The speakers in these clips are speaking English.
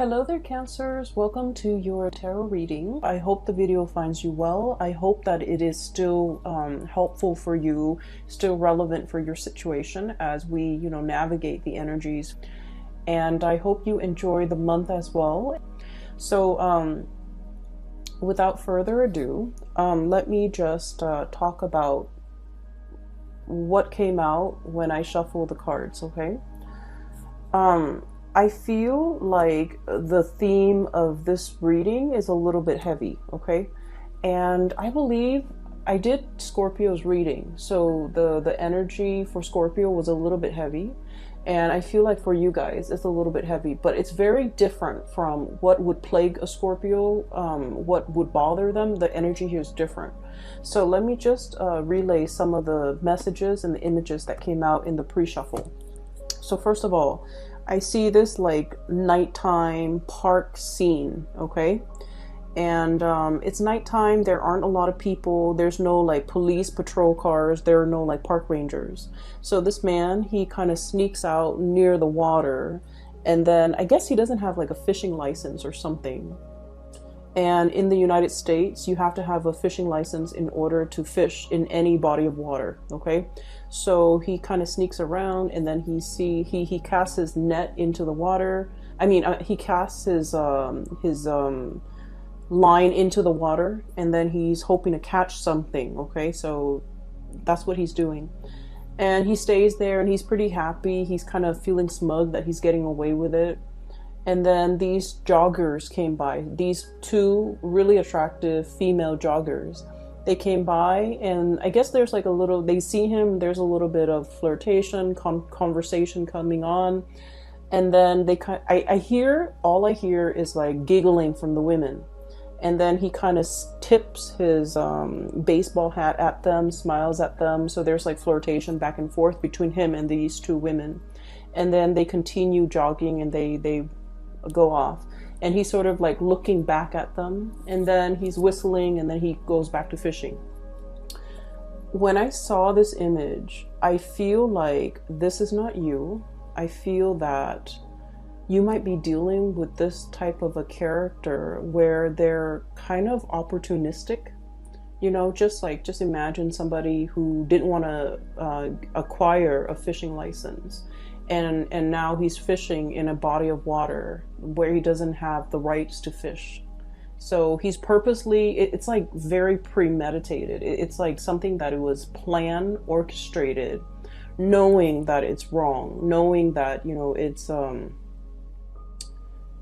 Hello there, Cancers. Welcome to your tarot reading. I hope the video finds you well. I hope that it is still helpful for you, still relevant for your situation as we, navigate the energies. And I hope you enjoy the month as well. So without further ado, let me just talk about what came out when I shuffled the cards, okay? I feel like the theme of this reading is a little bit heavy, okay? And I believe I did Scorpio's reading, so the energy for Scorpio was a little bit heavy. And I feel like for you guys, it's a little bit heavy, but it's very different from what would plague a Scorpio, what would bother them. The energy here is different. So let me just relay some of the messages and the images that came out in the pre-shuffle. So first of all, I see this like nighttime park scene, okay? And it's nighttime, there aren't a lot of people, there's no like police patrol cars, there are no like park rangers. So this man, he kind of sneaks out near the water, and then I guess he doesn't have like a fishing license or something. And in the United States, you have to have a fishing license in order to fish in any body of water, okay? So he kind of sneaks around, and then he casts his net into the water. I mean, he casts his line into the water, and then he's hoping to catch something, okay? So that's what he's doing. And he stays there, and he's pretty happy. He's kind of feeling smug that he's getting away with it. And then these joggers came by, these two really attractive female joggers. They came by, and I guess there's like a little, they see him, there's a little bit of flirtation, conversation coming on. And then all I hear is like giggling from the women. And then he kind of tips his baseball hat at them, smiles at them. So there's like flirtation back and forth between him and these two women. And then they continue jogging, and they go off, and he's sort of like looking back at them, and then he's whistling, and then he goes back to fishing. When I saw this image, I feel like this is not you. I feel that you might be dealing with this type of a character where they're kind of opportunistic, just imagine somebody who didn't want to acquire a fishing license. And now he's fishing in a body of water where he doesn't have the rights to fish. So he's purposely, it's like very premeditated. It's like something that it was planned, orchestrated, knowing that it's wrong, knowing that,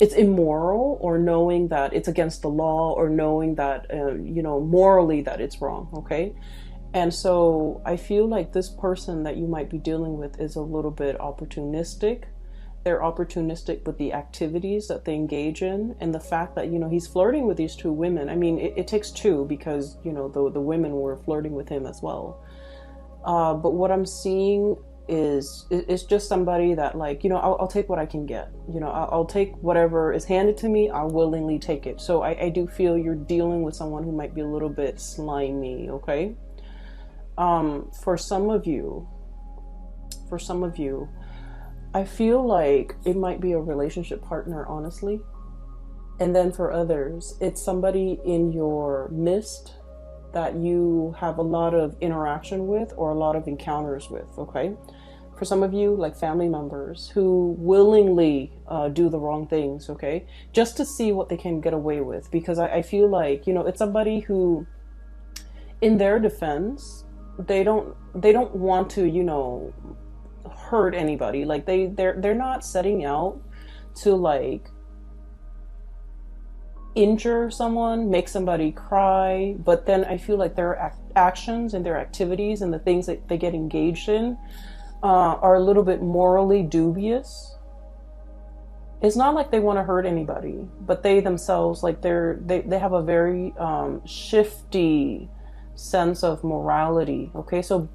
it's immoral, or knowing that it's against the law, or knowing that, morally that it's wrong, okay? And so I feel like this person that you might be dealing with is a little bit opportunistic. They're opportunistic with the activities that they engage in, and the fact that, he's flirting with these two women. I mean, it takes two, because, the women were flirting with him as well. But what I'm seeing is just somebody that like, I'll take what I can get. I'll take whatever is handed to me. I'll willingly take it. So I do feel you're dealing with someone who might be a little bit slimy, okay? For some of you, I feel like it might be a relationship partner, honestly. And then for others, it's somebody in your midst that you have a lot of interaction with, or a lot of encounters with, okay? For some of you, like family members who willingly do the wrong things, okay? Just to see what they can get away with. Because I feel like, it's somebody who, in their defense, they don't want to, hurt anybody. Like they're not setting out to like injure someone, make somebody cry. But then I feel like their actions and their activities and the things that they get engaged in are a little bit morally dubious. It's not like they want to hurt anybody, but they themselves, like they have a very shifty sense of morality, okay? So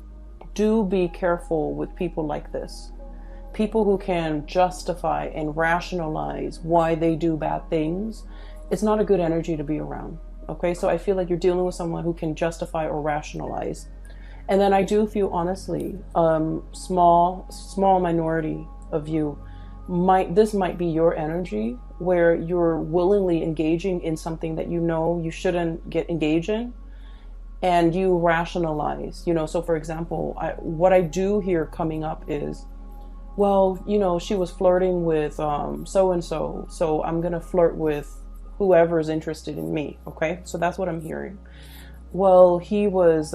do be careful with people like this. People who can justify and rationalize why they do bad things. It's not a good energy to be around, okay? So I feel like you're dealing with someone who can justify or rationalize. And then I do feel, honestly, small minority of you, this might be your energy where you're willingly engaging in something that you know you shouldn't get engaged in, and you rationalize, so for example, what I do here coming up is, well, she was flirting with so and so, so I'm gonna flirt with whoever is interested in me. Okay, so that's what I'm hearing. Well, he was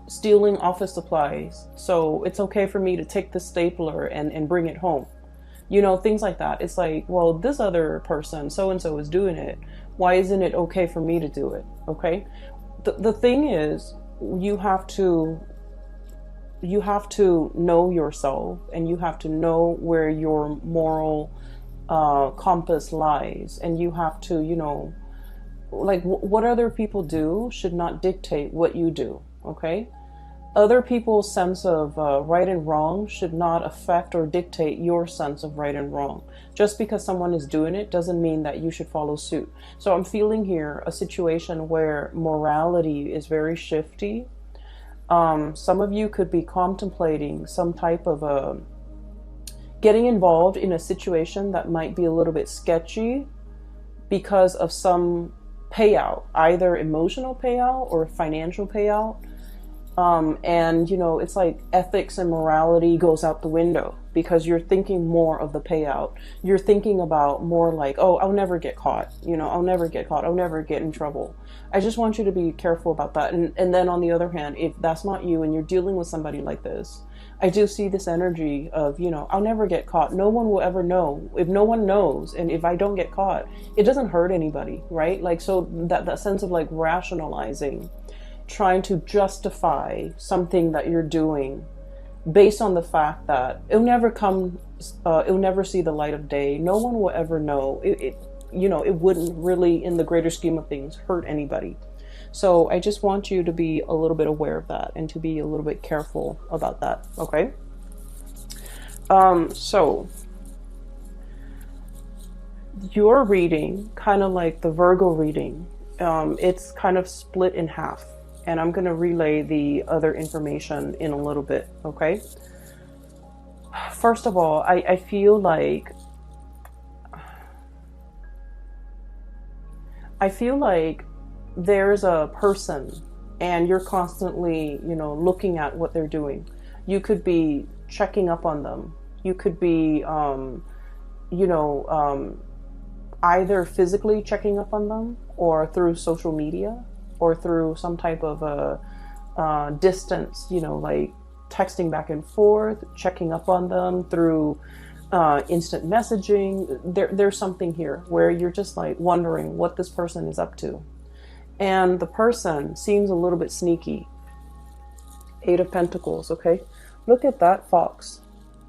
stealing office supplies, so it's okay for me to take the stapler and bring it home. Things like that. It's like, well, this other person, so and so, is doing it. Why isn't it okay for me to do it? Okay. The thing is, you have to know yourself, and you have to know where your moral compass lies, and you have to, like, what other people do should not dictate what you do. Okay. Other people's sense of right and wrong should not affect or dictate your sense of right and wrong. Just because someone is doing it doesn't mean that you should follow suit. So I'm feeling here a situation where morality is very shifty. Some of you could be contemplating some type of getting involved in a situation that might be a little bit sketchy because of some payout, either emotional payout or financial payout. And it's like ethics and morality goes out the window because you're thinking more of the payout. You're thinking about more like, oh, I'll never get caught. I'll never get caught. I'll never get in trouble. I just want you to be careful about that. And then on the other hand, if that's not you and you're dealing with somebody like this, I do see this energy of, I'll never get caught. No one will ever know. If no one knows, and if I don't get caught, it doesn't hurt anybody, right? Like, so that sense of like rationalizing, trying to justify something that you're doing based on the fact that it'll never see the light of day. No one will ever know. It wouldn't really, in the greater scheme of things, hurt anybody. So I just want you to be a little bit aware of that and to be a little bit careful about that. Okay. So your reading, kind of like the Virgo reading, it's kind of split in half. And I'm going to relay the other information in a little bit, okay? First of all, I feel like there's a person and you're constantly, looking at what they're doing. You could be checking up on them. You could be, either physically checking up on them or through social media, or through some type of a distance, like texting back and forth, checking up on them through instant messaging. There's something here where you're just like wondering what this person is up to. And the person seems a little bit sneaky. 8 of Pentacles, okay? Look at that fox,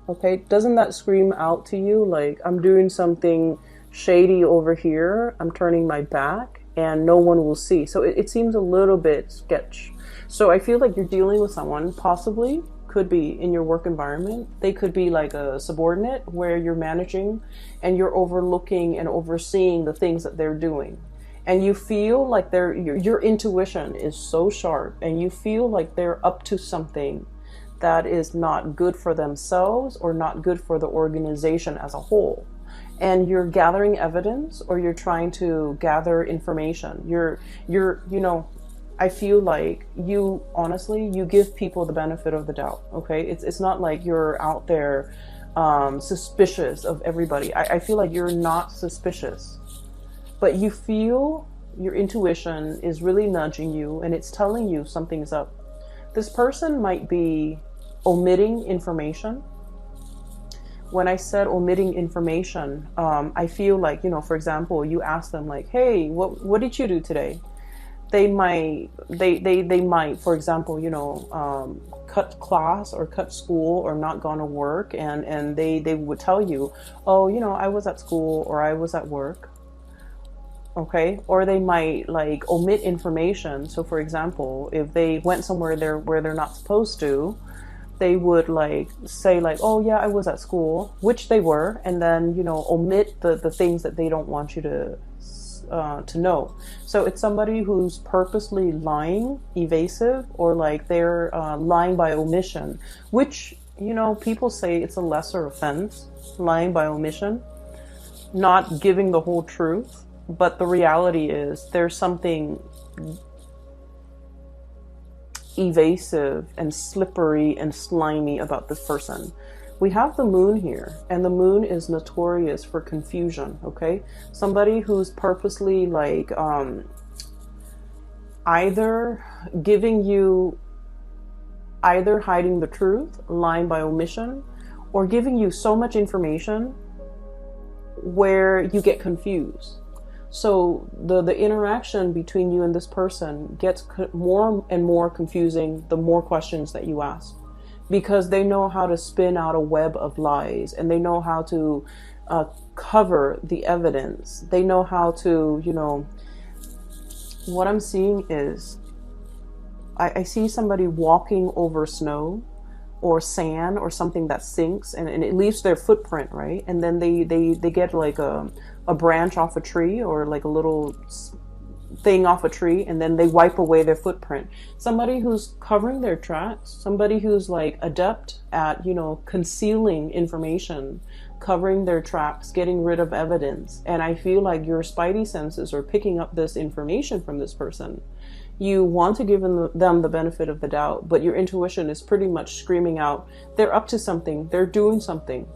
okay? Doesn't that scream out to you like, I'm doing something shady over here, I'm turning my back, and no one will see? So it seems a little bit sketch. So I feel like you're dealing with someone, possibly could be in your work environment. They could be like a subordinate where you're managing and you're overlooking and overseeing the things that they're doing. And you feel like your intuition is so sharp, and you feel like they're up to something that is not good for themselves or not good for the organization as a whole. And you're gathering evidence, or you're trying to gather information. I feel like you give people the benefit of the doubt. Okay. It's not like you're out there, suspicious of everybody. I feel like you're not suspicious, but you feel your intuition is really nudging you and it's telling you something's up. This person might be omitting information. When I said omitting information, I feel like, for example, you ask them like, hey, what did you do today? They might, for example, cut class or cut school or not gone to work. And they would tell you, oh, I was at school or I was at work. Okay. Or they might like omit information. So for example, if they went somewhere where they're not supposed to, they would like say like, oh yeah, I was at school, which they were, and then omit the things that they don't want you to know. So it's somebody who's purposely lying, evasive, or like they're lying by omission, which people say it's a lesser offense, lying by omission. not giving the whole truth, but the reality is there's something evasive and slippery and slimy about this person. We have the moon here, and the moon is notorious for confusion, okay? Somebody who's purposely like either hiding the truth, lying by omission, or giving you so much information where you get confused. So the interaction between you and this person gets more and more confusing the more questions that you ask, because they know how to spin out a web of lies, and they know how to cover the evidence. They know how to, you know, what I'm seeing is I see somebody walking over snow or sand or something that sinks, and it leaves their footprint, right? And then they get like a branch off a tree, or like a little thing off a tree, and then they wipe away their footprint. Somebody who's covering their tracks, somebody who's like adept at, you know, concealing information, covering their tracks, getting rid of evidence. And I feel like your spidey senses are picking up this information from this person. You want to give them the benefit of the doubt, but your intuition is pretty much screaming out, they're up to something, they're doing something.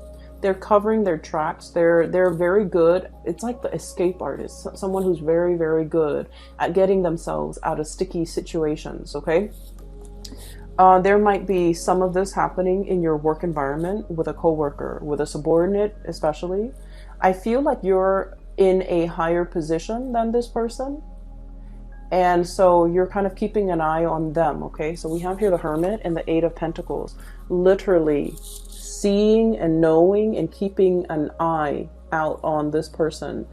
They're covering their tracks. They're very good. It's like the escape artist, someone who's very, very good at getting themselves out of sticky situations, okay? There might be some of this happening in your work environment with a coworker, with a subordinate especially. I feel like you're in a higher position than this person, and so you're kind of keeping an eye on them, okay? So we have here the Hermit and the Eight of Pentacles, literally seeing and knowing and keeping an eye out on this person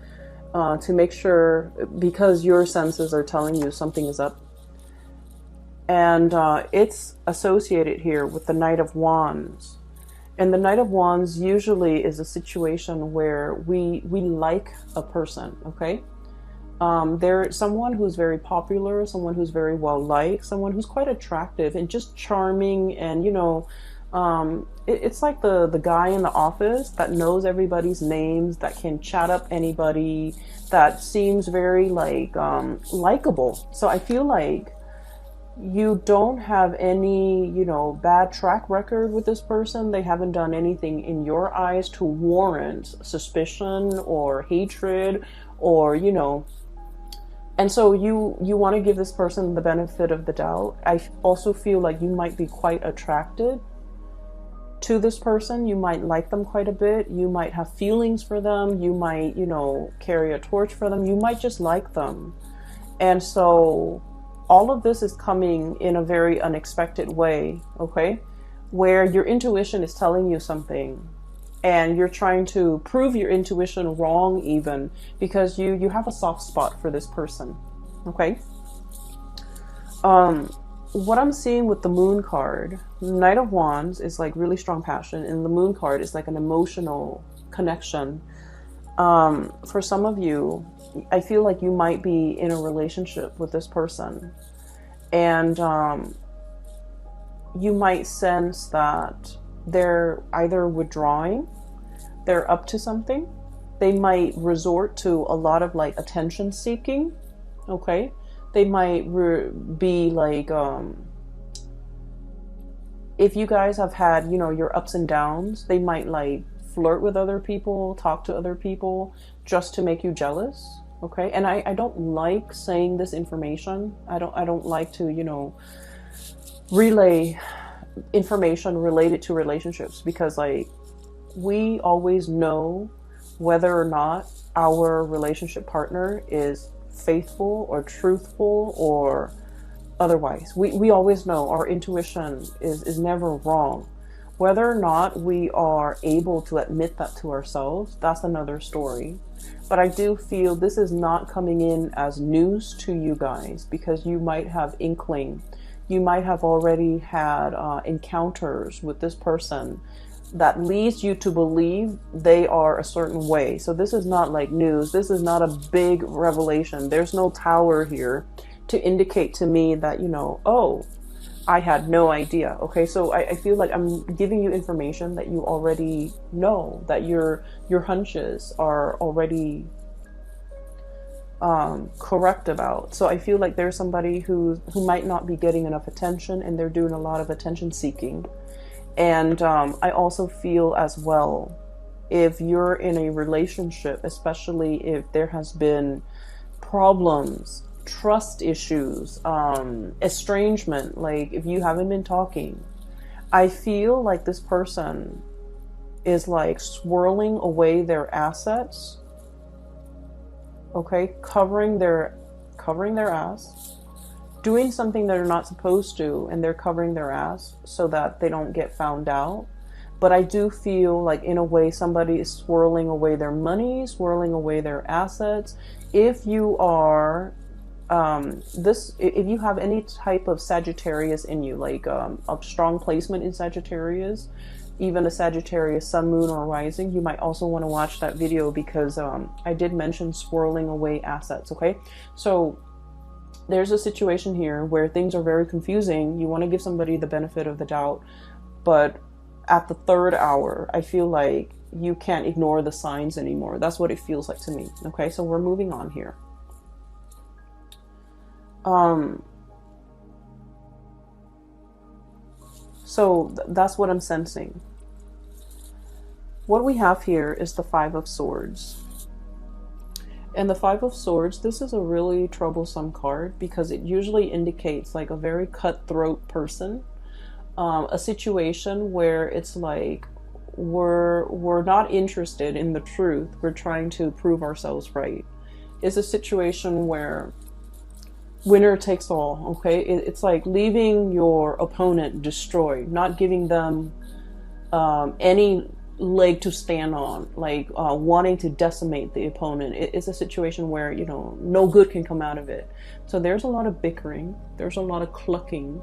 to make sure, because your senses are telling you something is up. And it's associated here with the Knight of Wands. And the Knight of Wands usually is a situation where we like a person, okay? They're someone who's very popular, someone who's very well liked, someone who's quite attractive and just charming, and, you know, it's like the guy in the office that knows everybody's names, that can chat up anybody, that seems very like likable. So I feel like you don't have any, you know, bad track record with this person. They haven't done anything in your eyes to warrant suspicion or hatred, or, you know. And so you want to give this person the benefit of the doubt. I also feel like you might be quite attracted to this person. You might like them quite a bit. You might have feelings for them. You might, you know, carry a torch for them. You might just like them. And so all of this is coming in a very unexpected way, okay? Where your intuition is telling you something, and you're trying to prove your intuition wrong even, because you have a soft spot for this person, okay? What I'm seeing with the Moon card, Knight of Wands is like really strong passion, and the Moon card is like an emotional connection. For some of you, I feel like you might be in a relationship with this person, and you might sense that they're either withdrawing, they're up to something. They might resort to a lot of like attention seeking, okay? They might be like, if you guys have had, you know, your ups and downs, they might like flirt with other people, talk to other people just to make you jealous, okay? And I don't like saying this information. I don't like to, you know, relay information related to relationships, because like we always know whether or not our relationship partner is faithful or truthful or otherwise. We always know. Our intuition is never wrong. Whether or not we are able to admit that to ourselves, that's another story. But I do feel this is not coming in as news to you guys, because you might have inkling. You might have already had encounters with this person that leads you to believe they are a certain way. So this is not like news. This is not a big revelation. There's no tower here to indicate to me that, you know, oh, I had no idea. Okay, so I feel like I'm giving you information that you already know, that your hunches are already correct about. So I feel like there's somebody who might not be getting enough attention, and they're doing a lot of attention seeking. And I also feel as well, if you're in a relationship, especially if there has been problems, trust issues, estrangement, like if you haven't been talking, I feel like this person is like swirling away their assets, okay, covering their ass, doing something they're not supposed to, and they're covering their ass so that they don't get found out. But I do feel like, in a way, somebody is swirling away their money, swirling away their assets. If you are if you have any type of Sagittarius in you, like a strong placement in Sagittarius, even a Sagittarius sun, moon, or rising, you might also want to watch that video, because I did mention swirling away assets. Okay, so there's a situation here where things are very confusing. You want to give somebody the benefit of the doubt, but at the third hour, I feel like you can't ignore the signs anymore. That's what it feels like to me. Okay, so we're moving on here. So that's what I'm sensing. What we have here is the Five of Swords. And the Five of Swords, this is a really troublesome card, because it usually indicates like a very cutthroat person. A situation where it's like we're not interested in the truth. We're trying to prove ourselves right. It's a situation where winner takes all. Okay, it's like leaving your opponent destroyed, not giving them any leg to stand on, like wanting to decimate the opponent. It's a situation where, you know, no good can come out of it. So there's a lot of bickering, there's a lot of clucking,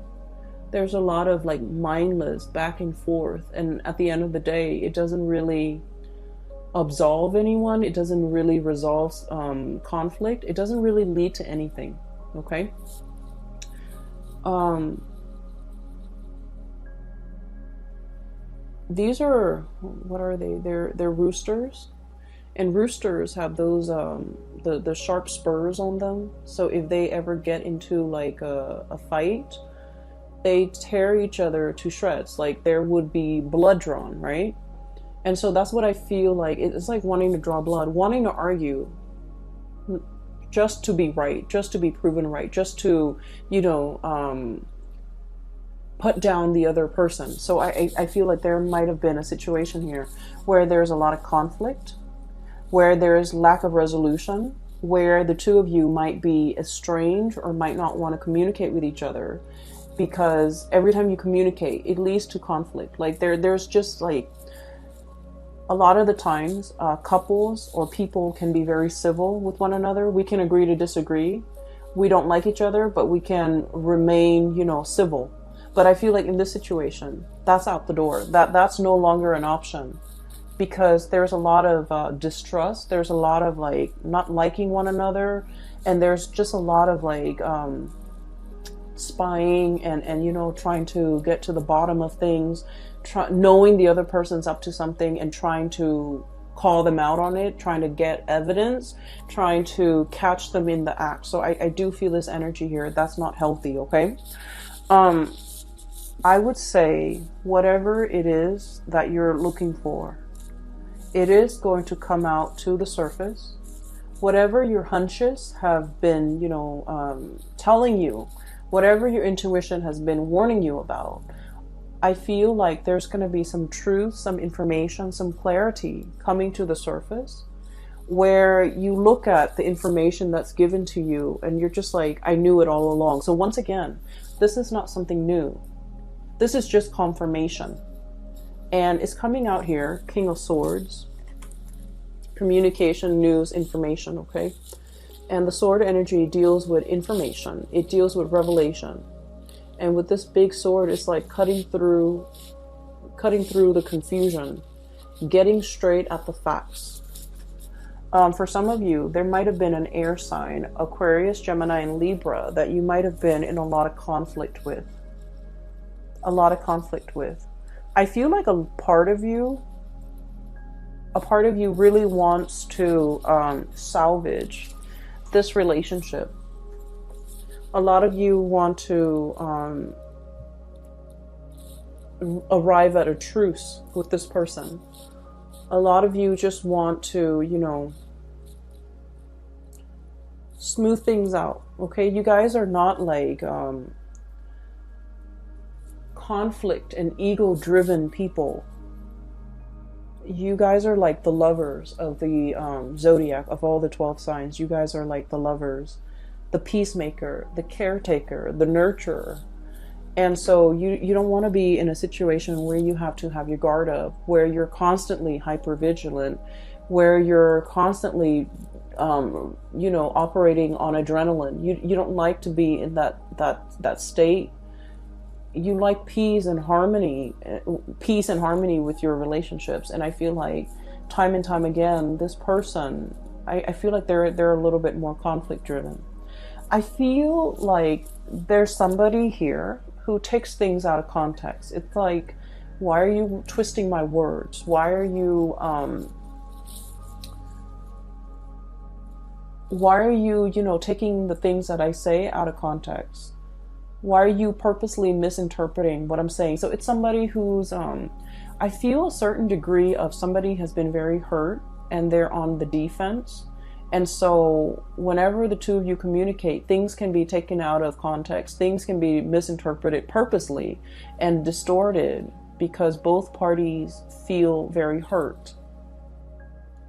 there's a lot of like mindless back and forth, and at the end of the day, it doesn't really absolve anyone. It doesn't really resolve conflict. It doesn't really lead to anything. Okay. These are, what are they? They're roosters, and roosters have those the sharp spurs on them. So if they ever get into like a fight, they tear each other to shreds. Like there would be blood drawn, right? And so that's what I feel like. It's like wanting to draw blood, wanting to argue, just to be right, just to be proven right, just to, you know, put down the other person. So I feel like there might have been a situation here where there's a lot of conflict, where there's lack of resolution, where the two of you might be estranged or might not want to communicate with each other, because every time you communicate, it leads to conflict. Like there's just like, a lot of the times, couples or people can be very civil with one another. We can agree to disagree. We don't like each other, but we can remain, you know, civil. But I feel like in this situation, that's out the door. That's no longer an option, because there's a lot of distrust. There's a lot of like not liking one another, and there's just a lot of like spying and you know, trying to get to the bottom of things. Knowing the other person's up to something and trying to call them out on it, trying to get evidence, trying to catch them in the act. So I do feel this energy here. That's not healthy, okay? I would say whatever it is that you're looking for, it is going to come out to the surface. Whatever your hunches have been, you know, telling you, whatever your intuition has been warning you about, I feel like there's going to be some truth, some information, some clarity coming to the surface, where you look at the information that's given to you and you're just like, I knew it all along. So once again, this is not something new. This is just confirmation. And it's coming out here, King of Swords, communication, news, information, okay? And the sword energy deals with information. It deals with revelation. And with this big sword, it's like cutting through the confusion, getting straight at the facts. For some of you, there might have been an air sign, Aquarius, Gemini, and Libra, that you might have been in a lot of conflict with. a lot of conflict with. I feel like a part of you really wants to salvage this relationship. A lot of you want to arrive at a truce with this person. A lot of you just want to, you know, smooth things out. Okay, you guys are not like conflict and ego driven people. You guys are like the lovers of the zodiac, of all the 12 signs. You guys are like the lovers, the peacemaker, the caretaker, the nurturer. And so you don't want to be in a situation where you have to have your guard up, where you're constantly hyper vigilant, where you're constantly you know, operating on adrenaline. You don't like to be in that state. You like peace and harmony with your relationships. And I feel like time and time again, this person, I feel like they're a little bit more conflict driven. I feel like there's somebody here who takes things out of context. It's like, why are you twisting my words? Why are you you know, taking the things that I say out of context? Why are you purposely misinterpreting what I'm saying? So it's somebody who's, I feel a certain degree of somebody has been very hurt and they're on the defense. And so whenever the two of you communicate, things can be taken out of context. Things can be misinterpreted purposely and distorted because both parties feel very hurt.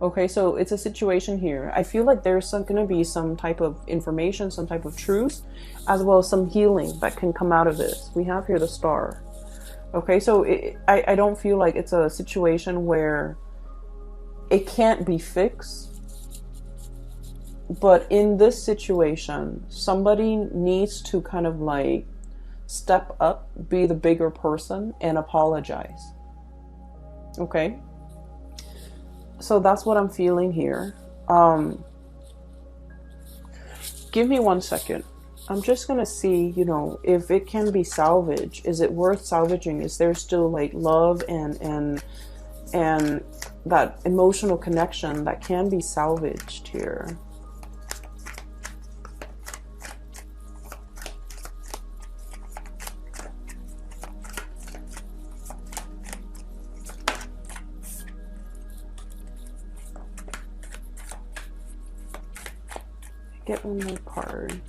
Okay, so it's a situation here. I feel like there's going to be some type of information, some type of truth, as well as some healing that can come out of this. We have here the Star. Okay, so I don't feel like it's a situation where it can't be fixed. But in this situation, somebody needs to kind of like step up, be the bigger person, and apologize. Okay? So that's what I'm feeling here. Give me 1 second. I'm just going to see, you know, if it can be salvaged. Is it worth salvaging? Is there still like love and that emotional connection that can be salvaged here? Get one more card.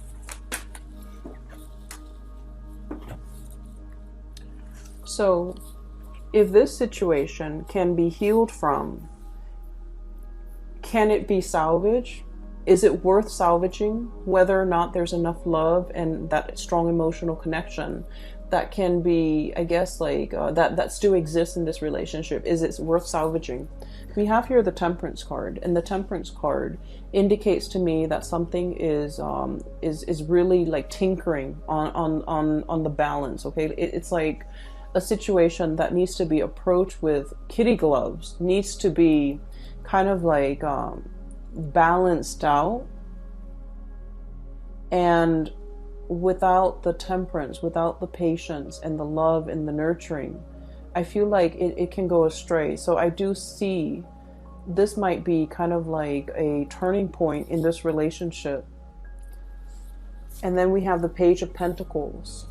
So, if this situation can be healed from, can it be salvaged? Is it worth salvaging? Whether or not there's enough love and that strong emotional connection that can be, I guess, like that still exists in this relationship. Is it worth salvaging? We have here the Temperance card, and the Temperance card indicates to me that something is really like tinkering on the balance. Okay, it's like a situation that needs to be approached with kitty gloves, needs to be kind of like balanced out. And without the temperance, without the patience and the love and the nurturing, I feel like it can go astray. So I do see this might be kind of like a turning point in this relationship. And then we have the Page of Pentacles,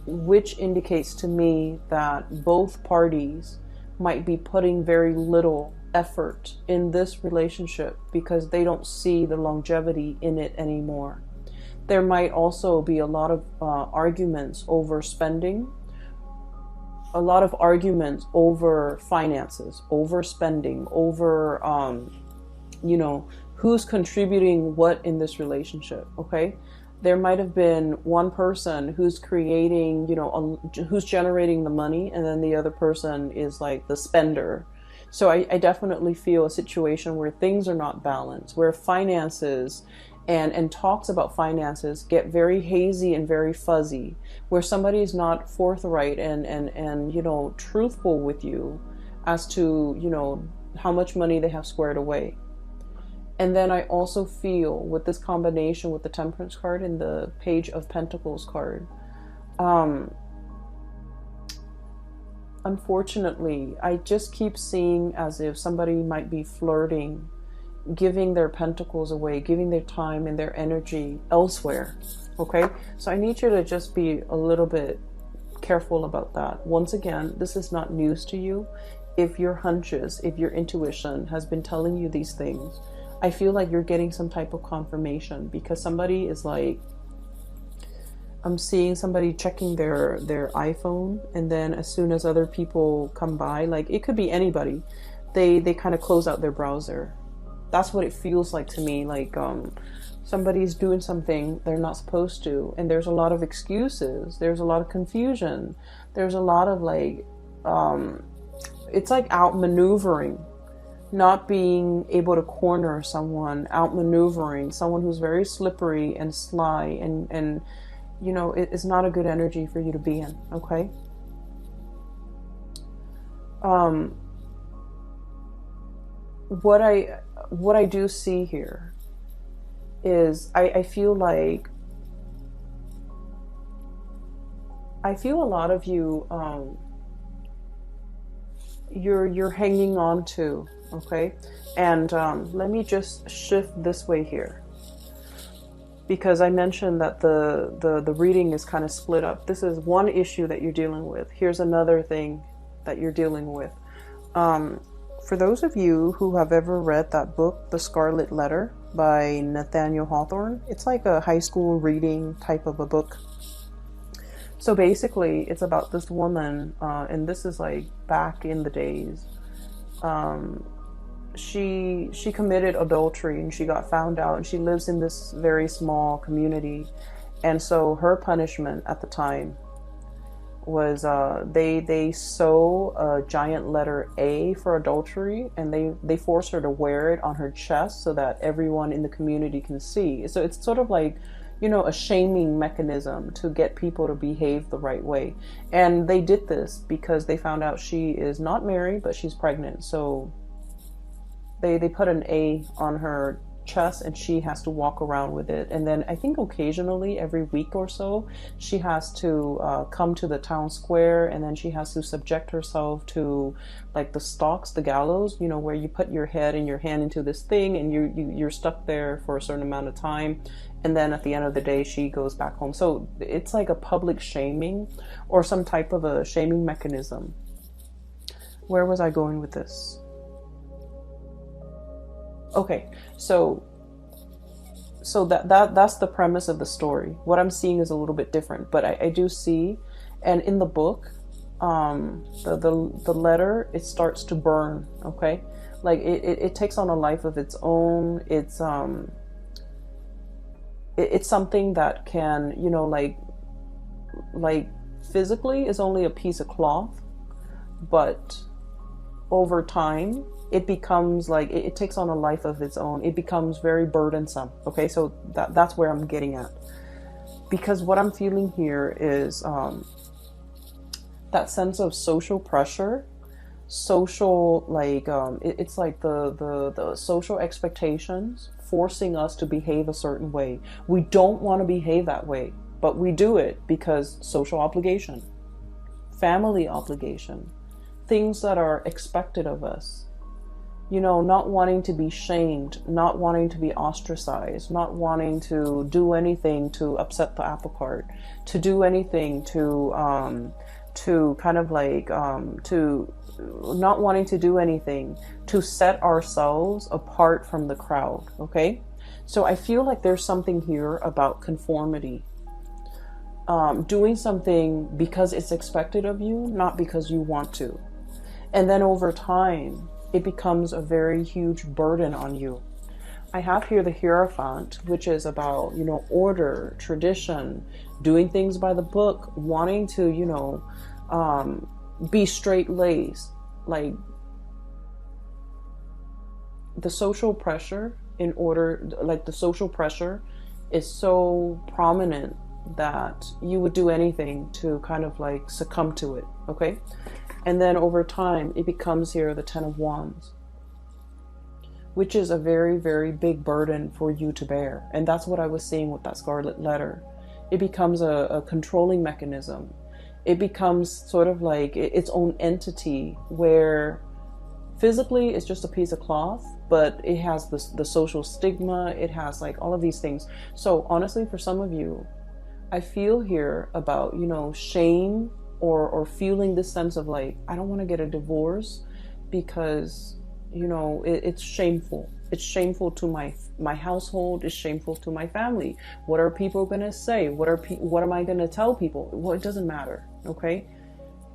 which indicates to me that both parties might be putting very little effort in this relationship because they don't see the longevity in it anymore. There might also be a lot of arguments over spending, a lot of arguments over finances, over spending, over, you know, who's contributing what in this relationship, okay? There might have been one person who's creating, you know, who's generating the money, and then the other person is like the spender. So I definitely feel a situation where things are not balanced, where finances and talks about finances get very hazy and very fuzzy, where somebody is not forthright and you know, truthful with you as to, you know, how much money they have squared away. And then I also feel with this combination with the Temperance card and the Page of Pentacles card, unfortunately, I just keep seeing as if somebody might be flirting, giving their pentacles away, giving their time and their energy elsewhere. Okay, so I need you to just be a little bit careful about that. Once again, this is not news to you. If your hunches, if your intuition has been telling you these things, I feel like you're getting some type of confirmation, because somebody is like, I'm seeing somebody checking their iPhone, and then as soon as other people come by, like it could be anybody, they kind of close out their browser. That's what it feels like to me. Like somebody's doing something they're not supposed to, and there's a lot of excuses, there's a lot of confusion, there's a lot of like it's like outmaneuvering, not being able to corner someone, outmaneuvering someone who's very slippery and sly, and you know, it's not a good energy for you to be in. Okay. What I do see here is I feel like a lot of you you're hanging on to, okay? And let me just shift this way here, because I mentioned that the reading is kind of split up. This is one issue that you're dealing with. Here's another thing that you're dealing with. For those of you who have ever read that book, The Scarlet Letter by Nathaniel Hawthorne, it's like a high school reading type of a book. So basically, it's about this woman, and this is like back in the days. She committed adultery, and she got found out, and she lives in this very small community. And so her punishment at the time was they sew a giant letter A for adultery, and they force her to wear it on her chest so that everyone in the community can see. So it's sort of like, you know, a shaming mechanism to get people to behave the right way. And they did this because they found out she is not married, but she's pregnant. So they put an A on her chest, and she has to walk around with it. And then I think occasionally, every week or so, she has to come to the town square, and then she has to subject herself to like the stocks, the gallows, you know, where you put your head and your hand into this thing, and you're stuck there for a certain amount of time. And then at the end of the day, she goes back home. So it's like a public shaming, or some type of a shaming mechanism. Where was I going with this? Okay, so that's the premise of the story. What I'm seeing is a little bit different, but I do see, and in the book, the letter, it starts to burn. Okay, like it takes on a life of its own. It's something that can, you know, like physically is only a piece of cloth, but over time it becomes like it takes on a life of its own. It becomes very burdensome. Okay, so that's where I'm getting at, because what I'm feeling here is that sense of social pressure, social like it's like the social expectations forcing us to behave a certain way. We don't want to behave that way, but we do it because social obligation, family obligation, things that are expected of us. You know, not wanting to be shamed, not wanting to be ostracized, not wanting to do anything to upset the apple cart, to do anything to kind of like, to not wanting to do anything to set ourselves apart from the crowd. Okay. So I feel like there's something here about conformity, doing something because it's expected of you, not because you want to. And then over time, it becomes a very huge burden on you. I have here the Hierophant, which is about, you know, order, tradition, doing things by the book, wanting to, you know, be straight-laced. Like the social pressure the social pressure is so prominent that you would do anything to kind of like succumb to it. Okay. And then over time, it becomes here the Ten of Wands, which is a very, very big burden for you to bear. And that's what I was seeing with that Scarlet Letter. It becomes a controlling mechanism. it becomes sort of like its own entity, where physically it's just a piece of cloth, but it has the social stigma, it has like all of these things. So honestly, for some of you, I feel here about, you know, shame, or feeling this sense of like, I don't want to get a divorce because, you know, it's shameful. It's shameful to my household. It's shameful to my family. What are people going to say? What am I going to tell people? Well, it doesn't matter. Okay.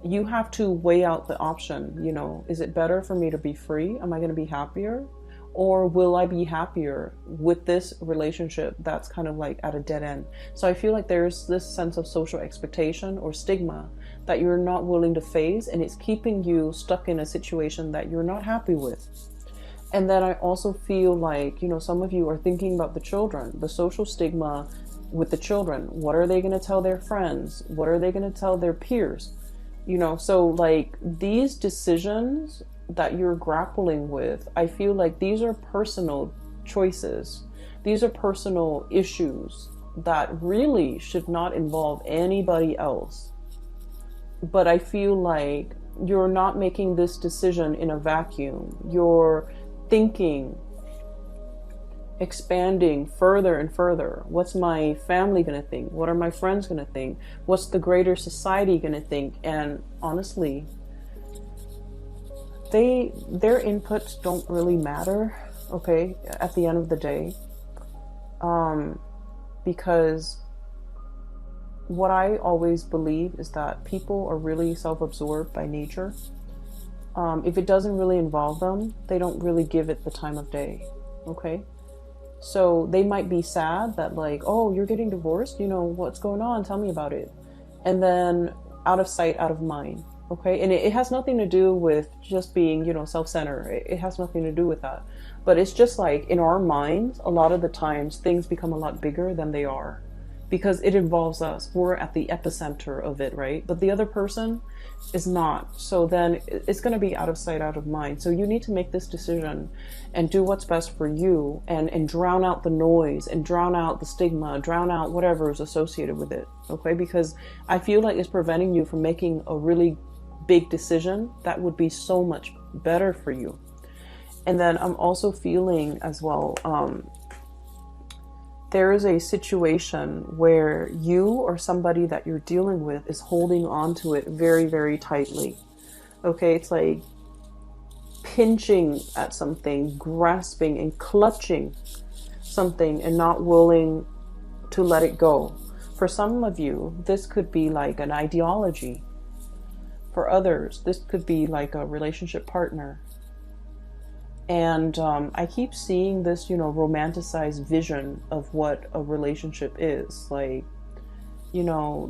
You have to weigh out the option, you know, is it better for me to be free? Am I going to be happier? Or will I be happier with this relationship that's kind of like at a dead end? So I feel like there's this sense of social expectation or stigma that you're not willing to face, and it's keeping you stuck in a situation that you're not happy with. And then I also feel like, you know, some of you are thinking about the children, the social stigma with the children. What are they going to tell their friends? What are they going to tell their peers? You know, so like these decisions that you're grappling with, I feel like these are personal choices. These are personal issues that really should not involve anybody else. But I feel like you're not making this decision in a vacuum. You're thinking, expanding further and further. What's my family going to think? What are my friends going to think? What's the greater society going to think? And honestly, their inputs don't really matter, okay, at the end of the day. Because what I always believe is that people are really self-absorbed by nature. If it doesn't really involve them, they don't really give it the time of day, okay? So they might be sad that like, oh, you're getting divorced, you know, what's going on? Tell me about it. And then out of sight, out of mind, okay? And it has nothing to do with just being, you know, self-centered. It has nothing to do with that. But it's just like in our minds, a lot of the times things become a lot bigger than they are, because it involves us. We're at the epicenter of it, right? But the other person is not. So then it's going to be out of sight, out of mind. So you need to make this decision and do what's best for you, and drown out the noise, and drown out the stigma, drown out whatever is associated with it, okay? Because I feel like it's preventing you from making a really big decision that would be so much better for you. And then I'm also feeling as well, there is a situation where you or somebody that you're dealing with is holding on to it very, very tightly. Okay, it's like pinching at something, grasping and clutching something and not willing to let it go. For some of you, this could be like an ideology. For others, this could be like a relationship partner. And I keep seeing this, you know, romanticized vision of what a relationship is. Like, you know,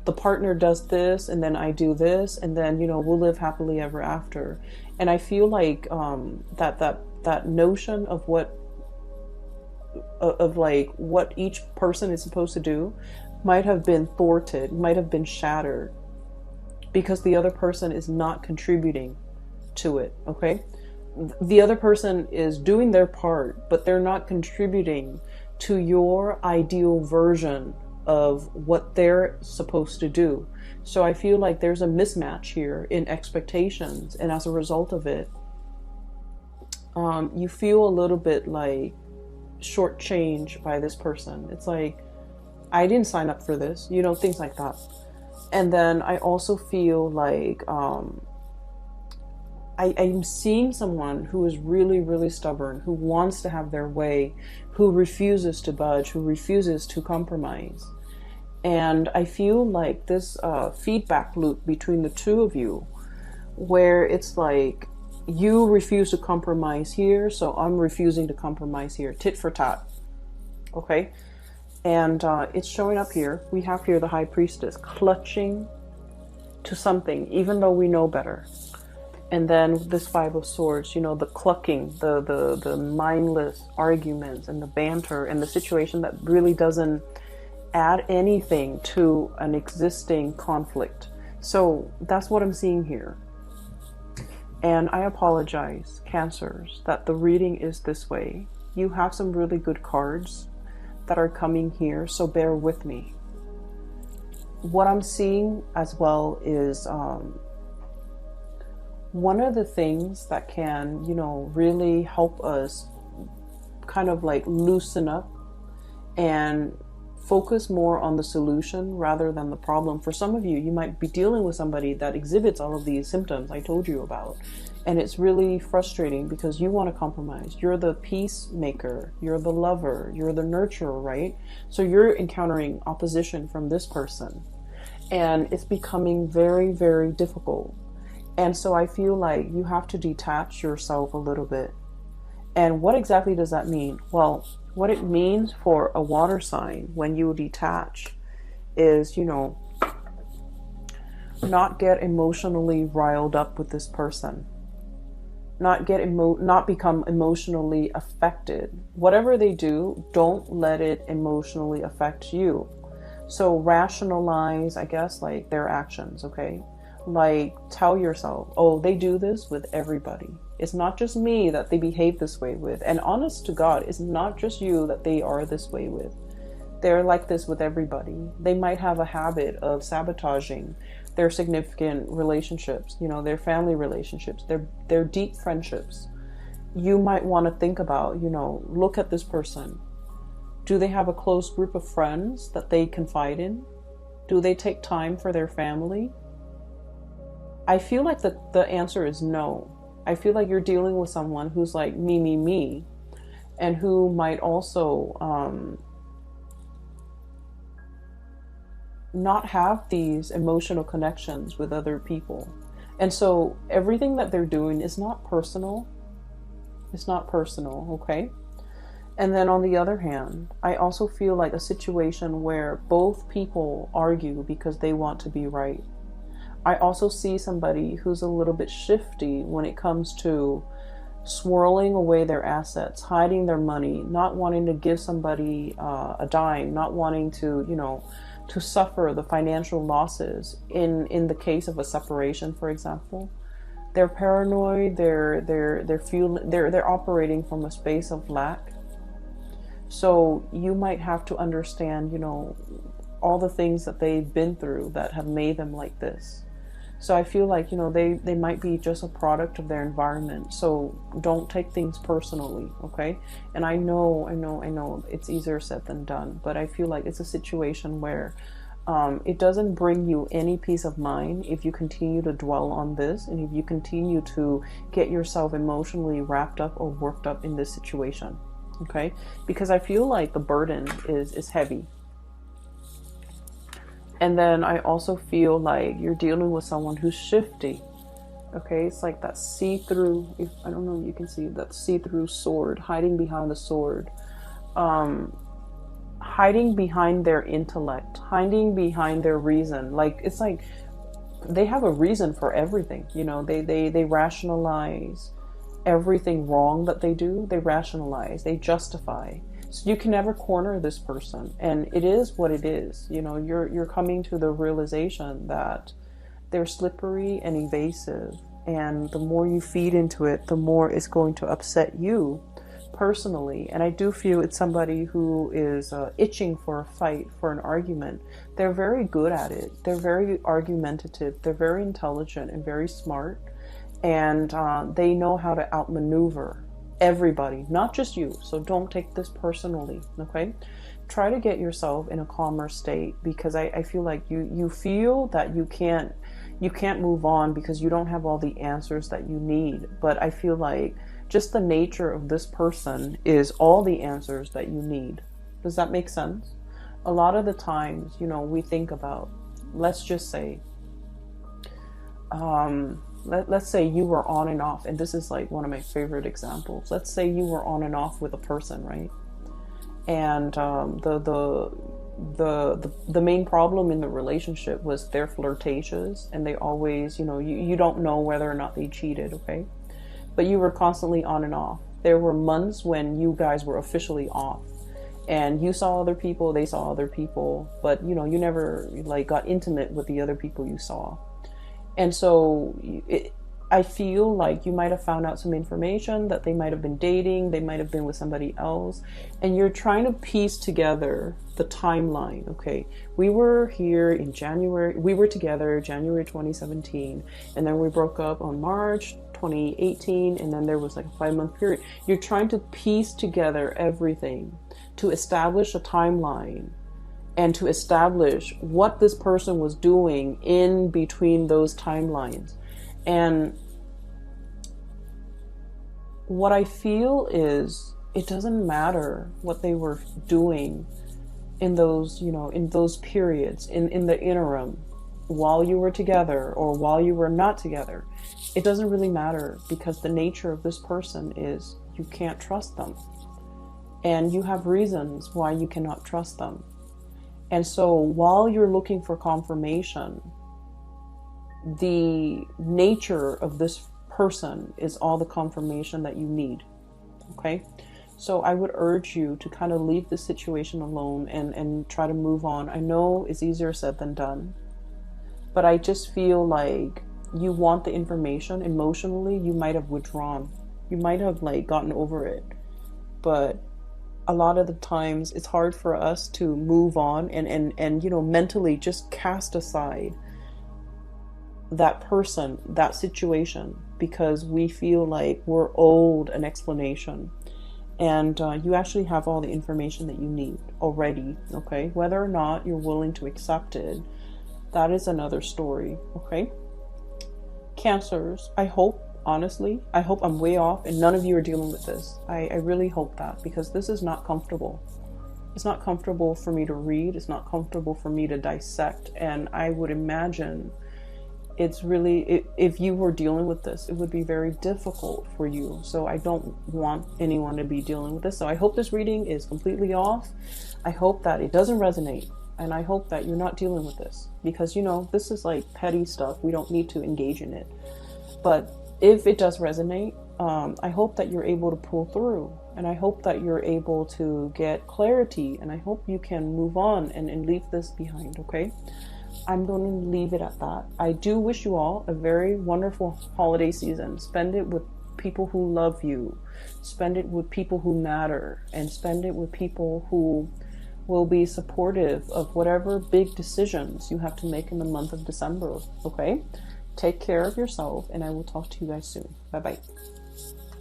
the partner does this, and then I do this, and then, you know, we'll live happily ever after. And I feel like that notion of what each person is supposed to do might have been thwarted, might have been shattered, because the other person is not contributing to it, okay? The other person is doing their part, but they're not contributing to your ideal version of what they're supposed to do. So I feel like there's a mismatch here in expectations, and as a result of it, you feel a little bit like shortchanged by this person. It's like, I didn't sign up for this, you know, things like that. And then I also feel like I'm seeing someone who is really, really stubborn, who wants to have their way, who refuses to budge, who refuses to compromise. And I feel like this feedback loop between the two of you, where it's like, you refuse to compromise here, so I'm refusing to compromise here. Tit for tat. Okay? And it's showing up here. We have here the High Priestess clutching to something, even though we know better. And then this Five of Swords, you know, the clucking, the mindless arguments and the banter and the situation that really doesn't add anything to an existing conflict. So that's what I'm seeing here. And I apologize, Cancers, that the reading is this way. You have some really good cards that are coming here, so bear with me. what I'm seeing as well is one of the things that can, really help us kind of like loosen up and focus more on the solution rather than the problem. For some of you, you might be dealing with somebody that exhibits all of these symptoms I told you about. And it's really frustrating because you want to compromise. You're the peacemaker, you're the lover, you're the nurturer, right? So you're encountering opposition from this person. And it's becoming very, very difficult. And so I feel like you have to detach yourself a little bit. And what exactly does that mean? Well, what it means for a water sign when you detach is, not get emotionally riled up with this person. Not become emotionally affected. Whatever they do, don't let it emotionally affect you. So rationalize, I guess, like their actions, okay? Like tell yourself, oh, they do this with everybody. It's not just me that they behave this way with. And honest to God, it's not just you that they are this way with. They're like this with everybody. They might have a habit of sabotaging their significant relationships, their family relationships, their deep friendships. You might want to think about, look at this person. Do they have a close group of friends that they confide in? Do they take time for their family? I feel like the answer is no. I feel like you're dealing with someone who's like me, and who might also not have these emotional connections with other people. And so everything that they're doing is not personal. It's not personal, okay? And then on the other hand, I also feel like a situation where both people argue because they want to be right. I also see somebody who's a little bit shifty when it comes to swirling away their assets, hiding their money, not wanting to give somebody a dime, not wanting to, to suffer the financial losses in the case of a separation, for example. They're paranoid. They're operating from a space of lack. So you might have to understand, all the things that they've been through that have made them like this. So I feel like, they might be just a product of their environment. So don't take things personally, okay? And I know it's easier said than done, but I feel like it's a situation where it doesn't bring you any peace of mind if you continue to dwell on this, and if you continue to get yourself emotionally wrapped up or worked up in this situation, okay? Because I feel like the burden is heavy. And then I also feel like you're dealing with someone who's shifty. Okay, it's like that see-through, I don't know if you can see that see-through sword, hiding behind the sword. Hiding behind their intellect, hiding behind their reason. Like, it's like they have a reason for everything. They rationalize everything wrong that they do. They rationalize, they justify. So you can never corner this person, and it is what it is. You're coming to the realization that they're slippery and evasive, and the more you feed into it, the more it's going to upset you personally. And I do feel it's somebody who is itching for a fight, for an argument. They're very good at it. They're very argumentative. They're very intelligent and very smart, and they know how to outmaneuver everybody, not just you. So don't take this personally, okay? Try to get yourself in a calmer state, because I feel like you feel that you can't move on because you don't have all the answers that you need. But I feel like just the nature of this person is all the answers that you need. Does that make sense? A lot of the times, we think about, let's just say, let's say you were on and off, and this is like one of my favorite examples. Let's say you were on and off with a person, right? And the main problem in the relationship was they're flirtatious, and they always, you don't know whether or not they cheated, okay? But you were constantly on and off. There were months when you guys were officially off, and you saw other people, they saw other people, but you never like got intimate with the other people you saw. And so I feel like you might have found out some information that they might have been dating, they might have been with somebody else, and you're trying to piece together the timeline. Okay, we were here in January, we were together January 2017, and then we broke up on March 2018, and then there was like a 5-month period. You're trying to piece together everything to establish a timeline and to establish what this person was doing in between those timelines. And what I feel is it doesn't matter what they were doing in those, you know, in those periods, in the interim, while you were together or while you were not together. It doesn't really matter, because the nature of this person is you can't trust them. And you have reasons why you cannot trust them. And so while you're looking for confirmation, the nature of this person is all the confirmation that you need. Okay, so I would urge you to kind of leave the situation alone and try to move on. I know it's easier said than done, but I just feel like you want the information. Emotionally, you might have withdrawn, you might have like gotten over it, but a lot of the times it's hard for us to move on and you know, mentally just cast aside that person, that situation, because we feel like we're owed an explanation. And you actually have all the information that you need already. Okay, whether or not you're willing to accept it, that is another story. Okay, Cancers, I hope, honestly, I hope I'm way off and none of you are dealing with this. I really hope that, because this is not comfortable. It's not comfortable for me to read. It's not comfortable for me to dissect. And I would imagine it's really, if you were dealing with this, it would be very difficult for you. So I don't want anyone to be dealing with this. So I hope this reading is completely off. I hope that it doesn't resonate. And I hope that you're not dealing with this, because, you know, this is like petty stuff. We don't need to engage in it. But if it does resonate, I hope that you're able to pull through. And I hope that you're able to get clarity. And I hope you can move on and leave this behind, okay? I'm going to leave it at that. I do wish you all a very wonderful holiday season. Spend it with people who love you. Spend it with people who matter. And spend it with people who will be supportive of whatever big decisions you have to make in the month of December. Okay? Take care of yourself, and I will talk to you guys soon. Bye-bye.